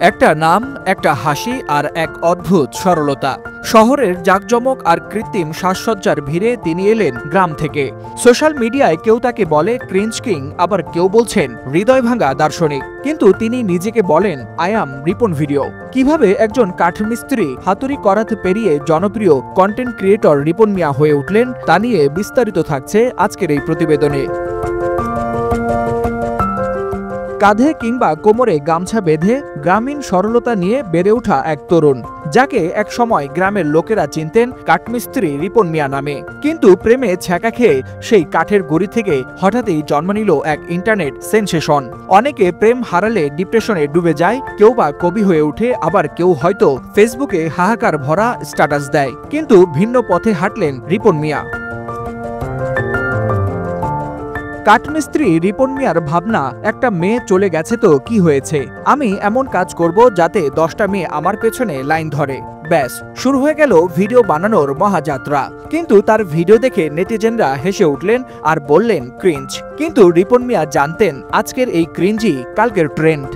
একটা নাম, একটা হাসি আর এক অদ্ভুত সরলতা। শহরের জাঁকজমক আর কৃত্রিম সাজসজ্জার ভিড়ে তিনি এলেন গ্রাম থেকে। সোশ্যাল মিডিয়ায় কেউ তাকে বলে ক্রিঞ্জ কিং, আবার কেউ বলছেন হৃদয় ভাঙা দার্শনিক। কিন্তু তিনি নিজেকে বলেন আই অ্যাম রিপন ভিডিও। কিভাবে একজন কাঠমিস্ত্রি হাতুড়ি করাত পেরিয়ে জনপ্রিয় কন্টেন্ট ক্রিয়েটর রিপন মিয়া হয়ে উঠলেন, তা নিয়ে বিস্তারিত থাকছে আজকের এই প্রতিবেদনে। কাঁধে কিংবা কোমরে গামছা বেঁধে গ্রামীণ সরলতা নিয়ে বেড়ে ওঠা এক তরুণ, যাকে এক সময় গ্রামের লোকেরা চিনতেন কাঠমিস্ত্রি রিপন মিয়া নামে। কিন্তু প্রেমে ছ্যাঁকা খেয়ে সেই কাঠের গুঁড়ি থেকে হঠাৎই জন্ম নিল এক ইন্টারনেট সেনসেশন। অনেকে প্রেম হারালে ডিপ্রেশনে ডুবে যায়, কেউ বা কবি হয়ে ওঠে, আবার কেউ হয়তো ফেসবুকে হাহাকার ভরা স্ট্যাটাস দেয়। কিন্তু ভিন্ন পথে হাঁটলেন রিপন মিয়া। কাঠমিস্ত্রি রিপন মিয়ার ভাবনা, একটা মেয়ে চলে গেছে তো কি হয়েছে, আমি এমন কাজ করব যাতে 10টা মেয়ে আমার পেছনে লাইন ধরে। ব্যাস, শুরু হয়ে গেল ভিডিও বানানোর মহাযাত্রা। কিন্তু তার ভিডিও দেখে নেটিজেনরা হেসে উঠলেন আর বললেন ক্রিঞ্জ। কিন্তু রিপন মিয়া জানতেন আজকের এই ক্রিঞ্জই কালকের ট্রেন্ড।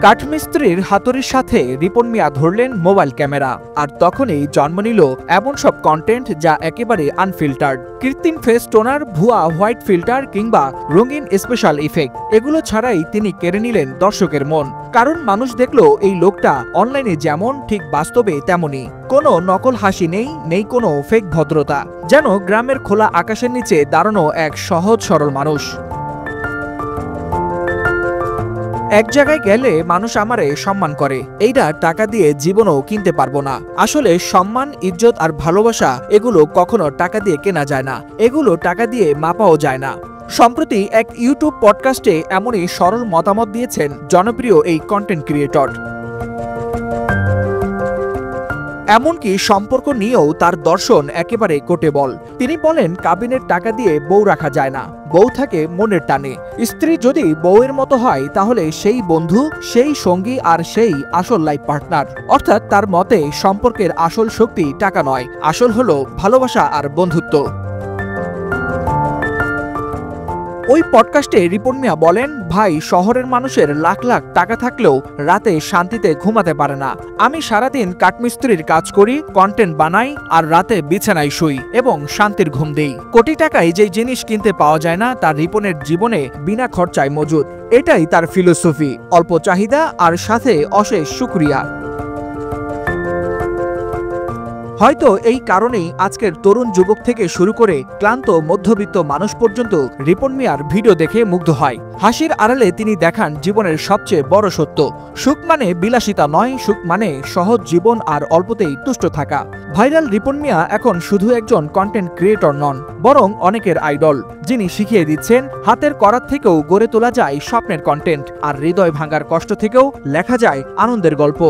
কাঠমিস্ত্রির হাতুড়ির সাথে রিপন মিয়া ধরলেন মোবাইল ক্যামেরা, আর তখনই জন্ম নিল এমন সব কন্টেন্ট যা একেবারে আনফিল্টার্ড। কৃত্রিম ফেস টোনার, ভুয়া হোয়াইট ফিল্টার কিংবা রঙিন স্পেশাল ইফেক্ট, এগুলো ছাড়াই তিনি কেড়ে নিলেন দর্শকের মন। কারণ মানুষ দেখলো এই লোকটা অনলাইনে যেমন, ঠিক বাস্তবে তেমনই। কোনো নকল হাসি নেই, নেই কোনো ফেক ভদ্রতা, যেন গ্রামের খোলা আকাশের নিচে দাঁড়ানো এক সহজ সরল মানুষ। এক জায়গায় গেলে মানুষ আমারে সম্মান করে, এইটা টাকা দিয়ে জীবনও কিনতে পারবো না। আসলে সম্মান, ইজ্জত আর ভালোবাসা এগুলো কখনো টাকা দিয়ে কেনা যায় না, এগুলো টাকা দিয়ে মাপাও যায় না। সম্প্রতি এক ইউটিউব পডকাস্টে এমনই সরল মতামত দিয়েছেন জনপ্রিয় এই কন্টেন্ট ক্রিয়েটর। এমনকি সম্পর্ক নিয়েও তার দর্শন একেবারে কোটেবল। তিনি বলেন কাবিনের টাকা দিয়ে বউ রাখা যায় না, বউ থাকে মনের টানে। স্ত্রী যদি বউয়ের মতো হয় তাহলে সেই বন্ধু, সেই সঙ্গী আর সেই আসল লাইফ পার্টনার। অর্থাৎ তার মতে সম্পর্কের আসল শক্তি টাকা নয়, আসল হলো ভালোবাসা আর বন্ধুত্ব। ওই পডকাস্টে রিপন মিয়া বলেন, ভাই, শহরের মানুষের লাখ লাখ টাকা থাকলেও রাতে শান্তিতে ঘুমাতে পারে না। আমি সারাদিন কাঠমিস্ত্রির কাজ করি, কন্টেন্ট বানাই, আর রাতে বিছানায় শুই এবং শান্তির ঘুম দেই। কোটি টাকায় যে জিনিস কিনতে পাওয়া যায় না, তার রিপনের জীবনে বিনা খরচায় মজুদ। এটাই তার ফিলোসফি, অল্প চাহিদা আর সাথে অশেষ শুকরিয়া। হয়তো এই কারণেই আজকের তরুণ যুবক থেকে শুরু করে ক্লান্ত মধ্যবিত্ত মানুষ পর্যন্ত রিপন মিয়ার ভিডিও দেখে মুগ্ধ হয়। হাসির আড়ালে তিনি দেখান জীবনের সবচেয়ে বড় সত্য। সুখ মানে বিলাসিতা নয়, সুখ মানে সহজ জীবন আর অল্পতেই তুষ্ট থাকা। ভাইরাল রিপন মিয়া এখন শুধু একজন কন্টেন্ট ক্রিয়েটর নন, বরং অনেকের আইডল, যিনি শিখিয়ে দিচ্ছেন হাতের করাত থেকেও গড়ে তোলা যায় স্বপ্নের কন্টেন্ট, আর হৃদয় ভাঙার কষ্ট থেকেও লেখা যায় আনন্দের গল্প।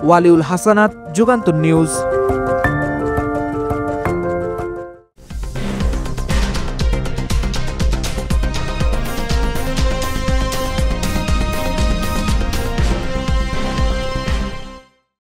ওয়ালিউল হাসানাত, যুগান্তর নিউজ।